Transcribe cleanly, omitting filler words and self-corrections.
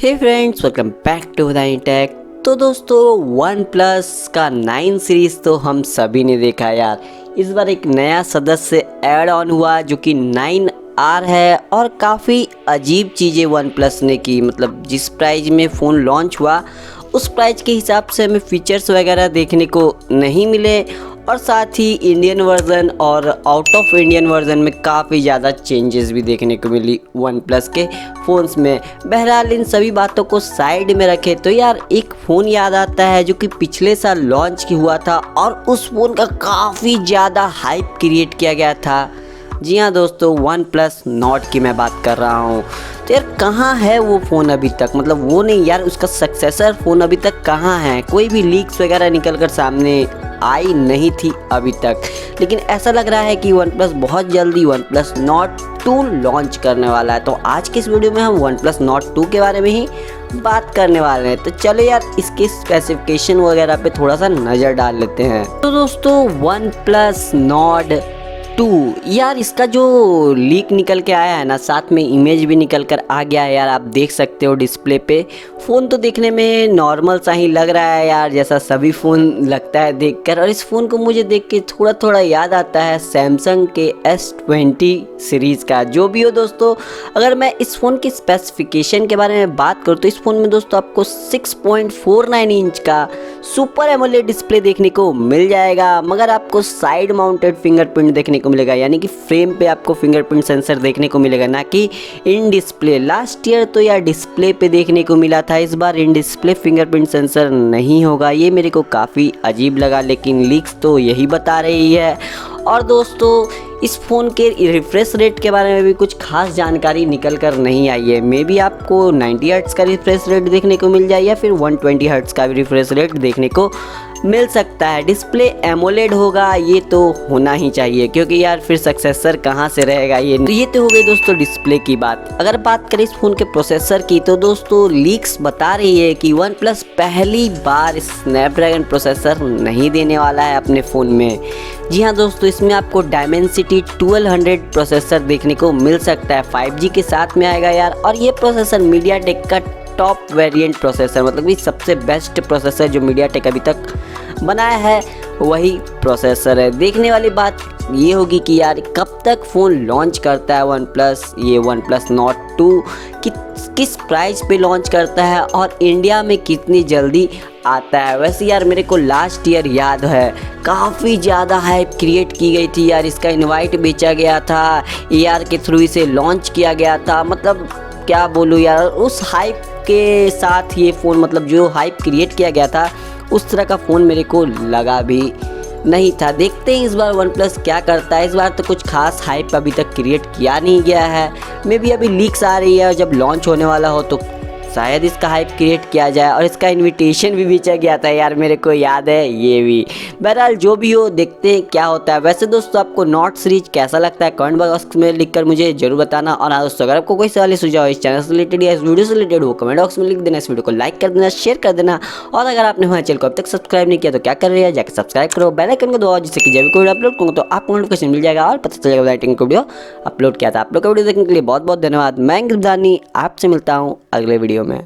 Hey friends, welcome back to Badhani tech. तो दोस्तों, one plus का 9 सीरीज़ तो हम सभी ने देखा यार। इस बार एक नया सदस्य ऐड ऑन हुआ जो कि 9R है और काफ़ी अजीब चीज़ें वन प्लस ने की। मतलब जिस प्राइस में फ़ोन लॉन्च हुआ उस प्राइस के हिसाब से हमें फीचर्स वगैरह देखने को नहीं मिले और साथ ही इंडियन वर्ज़न और आउट ऑफ इंडियन वर्ज़न में काफ़ी ज़्यादा चेंजेस भी देखने को मिली वन प्लस के फ़ोन्स में। बहरहाल इन सभी बातों को साइड में रखें तो यार एक फ़ोन याद आता है जो कि पिछले साल लॉन्च की हुआ था और उस फ़ोन का काफ़ी ज़्यादा हाइप क्रिएट किया गया था। जी हाँ दोस्तों, वन प्लस नॉर्ड की मैं बात कर रहा हूँ। तो यार कहाँ है वो फ़ोन अभी तक? मतलब वो नहीं यार, उसका सक्सेसर फ़ोन अभी तक कहाँ है? कोई भी लीक्स वगैरह निकल कर सामने आई नहीं थी अभी तक। लेकिन ऐसा लग रहा है कि वन प्लस बहुत जल्दी वन प्लस नॉर्ड 2 लॉन्च करने वाला है। तो आज के इस वीडियो में हम वन प्लस नॉर्ड 2 के बारे में ही बात करने वाले हैं। तो चलो यार इसके स्पेसिफिकेशन वगैरह पे थोड़ा सा नज़र डाल लेते हैं। तो दोस्तों, वन प्लस नॉर्ड 2 यार, इसका जो लीक निकल के आया है ना, साथ में इमेज भी निकल कर आ गया है यार। आप देख सकते हो डिस्प्ले पे। फ़ोन तो देखने में नॉर्मल सा ही लग रहा है यार, जैसा सभी फ़ोन लगता है देखकर। और इस फ़ोन को मुझे देख के थोड़ा थोड़ा याद आता है सैमसंग के S20 सीरीज़ का। जो भी हो दोस्तों, अगर मैं इस फ़ोन की स्पेसिफिकेशन के बारे में बात करूँ तो इस फ़ोन में दोस्तों आपको 6.49 इंच का सुपर एमोलेड डिस्प्ले देखने को मिल जाएगा, मगर आपको साइड माउंटेड फिंगरप्रिंट देखने को मिलेगा। यानी कि फ्रेम पे आपको फिंगरप्रिंट सेंसर देखने को मिलेगा, ना कि इन डिस्प्ले। लास्ट ईयर तो यार डिस्प्ले पे देखने को मिला था, इस बार इन डिस्प्ले फिंगरप्रिंट सेंसर नहीं होगा। ये मेरे को काफ़ी अजीब लगा, लेकिन लीक्स तो यही बता रही है। और दोस्तों, इस फ़ोन के रिफ्रेश रेट के बारे में भी कुछ खास जानकारी निकल कर नहीं आई है। मे बी आपको 90 हर्ट्ज़ का रिफ्रेश रेट देखने को मिल जाए या फिर 120 हर्ट्ज़ का भी रिफ्रेश रेट देखने को मिल सकता है। डिस्प्ले एमोलेड होगा, ये तो होना ही चाहिए, क्योंकि यार फिर सक्सेसर कहाँ से रहेगा ये। तो ये तो हो गई दोस्तों डिस्प्ले की बात। अगर बात करें इस फ़ोन के प्रोसेसर की तो दोस्तों लीक्स बता रही है कि वन प्लस पहली बार स्नैपड्रैगन प्रोसेसर नहीं देने वाला है अपने फ़ोन में। जी हाँ दोस्तों, इसमें आपको डायमेंसिटी 1200 प्रोसेसर देखने को मिल सकता है। 5G के साथ में आएगा यार। और ये प्रोसेसर मीडियाटेक का टॉप वेरिएंट प्रोसेसर, मतलब कि सबसे बेस्ट प्रोसेसर जो मीडियाटेक अभी तक बनाया है वही प्रोसेसर है। देखने वाली बात ये होगी कि यार कब तक फ़ोन लॉन्च करता है वन प्लस, ये वन प्लस नॉर्ड 2 किस प्राइस पे लॉन्च करता है और इंडिया में कितनी जल्दी आता है। वैसे यार मेरे को लास्ट ईयर याद है काफ़ी ज़्यादा हाइप क्रिएट की गई थी यार। इसका इनवाइट बेचा गया था, AR के थ्रू इसे लॉन्च किया गया था। मतलब क्या बोलूँ यार, उस हाइप के साथ ये फ़ोन, मतलब जो हाइप क्रिएट किया गया था उस तरह का फ़ोन मेरे को लगा भी नहीं था। देखते हैं इस बार वन प्लस क्या करता है। इस बार तो कुछ खास हाइप अभी तक क्रिएट किया नहीं गया है। मे बी अभी लीक्स आ रही है और जब लॉन्च होने वाला हो तो शायद इसका हाइप क्रिएट किया जाए। और इसका इनविटेशन भी बेचा गया था यार, मेरे को याद है ये भी। बहरहाल जो भी हो, देखते हैं क्या होता है। वैसे दोस्तों, आपको नॉर्ड सीरीज कैसा लगता है कमेंट बॉक्स में लिखकर मुझे जरूर बताना। और हाँ दोस्तों, अगर आपको कोई सवाल सुझाव इस चैनल से रिलेटेड या इस वीडियो से रिलेटेड हो, कमेंट बॉक्स में लिख देना। इस वीडियो को लाइक कर देना, शेयर कर देना। और अगर आपने हमारे चैनल को अब तक सब्सक्राइब नहीं किया तो क्या कर रहे हैं, जाकर सब्सक्राइब करो, बेल आइकन को दबाओ, जिससे कि जब भी कोई अपलोड करूँ तो आपको नोटिफिकेशन मिल जाएगा और पता चलेगा बधानी को वीडियो अपलोड किया था। आप लोग का वीडियो देखने के लिए बहुत बहुत धन्यवाद। मैं भदानी आपसे मिलता हूँ अगले वीडियो में।